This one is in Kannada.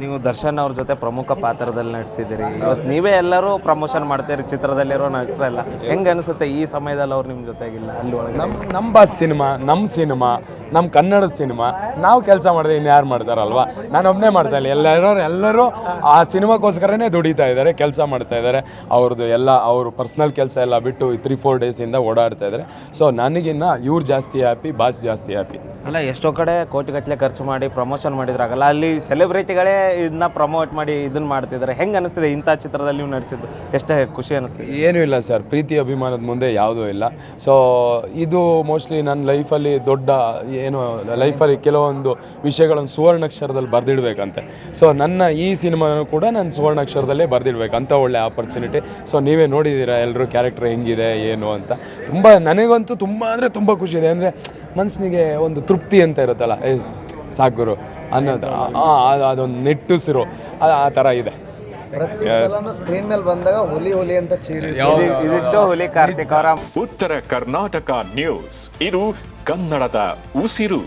ನೀವು ದರ್ಶನ್ ಅವ್ರ ಜೊತೆ ಪ್ರಮುಖ ಪಾತ್ರದಲ್ಲಿ ನಟಿಸಿದಿರಿ. ಇವತ್ತು ನೀವೇ ಎಲ್ಲರೂ ಪ್ರಮೋಷನ್ ಮಾಡ್ತೀರಿ ಚಿತ್ರದಲ್ಲಿರೋ ನಟರೆಲ್ಲ. ಹೆಂಗೆ ಅನಿಸುತ್ತೆ ಈ ಸಮಯದಲ್ಲಿ ಅವ್ರು ನಿಮ್ಮ ಜೊತೆಗಿಲ್ಲ ಅಲ್ಲಿ ಒಳಗೆ? ನಮ್ಮ ಬಾಸ್ ಸಿನಿಮಾ, ನಮ್ಮ ಕನ್ನಡದ ಸಿನಿಮಾ, ನಾವು ಕೆಲಸ ಮಾಡಿದ್ರೆ ಇನ್ಯಾರು ಮಾಡ್ತಾರಲ್ವಾ? ನಾನು ಒಬ್ಬನೇ ಮಾಡ್ತಾ ಇಲ್ಲ, ಎಲ್ಲರೂ ಆ ಸಿನಿಮಾಕ್ಕೋಸ್ಕರನೇ ದುಡಿತಾ ಇದ್ದಾರೆ, ಕೆಲಸ ಮಾಡ್ತಾ ಇದ್ದಾರೆ. ಅವರು ಪರ್ಸ್ನಲ್ ಕೆಲಸ ಎಲ್ಲ ಬಿಟ್ಟು 3-4 ಡೇಸಿಂದ ಓಡಾಡ್ತಾ ಇದ್ದಾರೆ. ಸೊ ನನಗಿನ್ನ ಇವ್ರು ಜಾಸ್ತಿ ಹ್ಯಾಪಿ, ಬಾಸ್ ಜಾಸ್ತಿ ಹ್ಯಾಪಿ. ಅಲ್ಲ, ಎಷ್ಟೋ ಕಡೆ ಕೋಟಿಗಟ್ಟಲೆ ಖರ್ಚು ಮಾಡಿ ಪ್ರಮೋಷನ್ ಮಾಡಿದ್ರಾಗಲ್ಲ, ಅಲ್ಲಿ ಸೆಲೆಬ್ರಿಟಿಗಳೇ ಇದನ್ನ ಪ್ರಮೋಟ್ ಮಾಡಿ ಇದನ್ನ ಮಾಡ್ತಿದ್ದಾರೆ. ಹೆಂಗೆ ಅನಿಸ್ತಿದೆ ಇಂಥ ಚಿತ್ರದಲ್ಲಿ ನೀವು ನಡೆಸಿದ್ದು? ಎಷ್ಟೇ ಖುಷಿ ಅನಿಸ್ತಿದೆ? ಏನೂ ಇಲ್ಲ ಸರ್, ಪ್ರೀತಿ ಅಭಿಮಾನದ ಮುಂದೆ ಯಾವುದೂ ಇಲ್ಲ. ಸೊ ಇದು ಮೋಸ್ಟ್ಲಿ ನನ್ನ ಲೈಫಲ್ಲಿ ಲೈಫಲ್ಲಿ ಕೆಲವೊಂದು ವಿಷಯಗಳನ್ನು ಸುವರ್ಣಾಕ್ಷರದಲ್ಲಿ ಬರೆದಿಡ್ಬೇಕಂತೆ. ಸೊ ನನ್ನ ಈ ಸಿನಿಮಾನು ಕೂಡ ನಾನು ಸುವರ್ಣಾಕ್ಷರದಲ್ಲೇ ಬರೆದಿಡ್ಬೇಕಂತ ಒಳ್ಳೆ ಆಪರ್ಚುನಿಟಿ. ಸೊ ನೀವೇ ನೋಡಿದ್ದೀರಾ ಎಲ್ಲರೂ ಕ್ಯಾರೆಕ್ಟರ್ ಹೆಂಗಿದೆ ಏನು ಅಂತ. ನನಗಂತೂ ತುಂಬ ಖುಷಿ ಇದೆ. ಅಂದರೆ ಮನಸ್ಸಿಗೆ ಒಂದು ತೃಪ್ತಿ ಅಂತ ಇರುತ್ತಲ್ಲ, ಸಾಕುರು ಅನ್ನೋದು, ಅದೊಂದು ನೆಟ್ಟುಸಿರು ಆ ಥರ ಇದೆ. ಸ್ಕ್ರೀನ್ ಮೇಲೆ ಬಂದಾಗ ಹುಲಿ ಅಂತ ಇದಿಷ್ಟೋ ಹುಲಿ ಕಾರ್ತಿಕ್ ಅವರ ಉತ್ತರ ಕರ್ನಾಟಕ ನ್ಯೂಸ್. ಇದು ಕನ್ನಡದ ಉಸಿರು.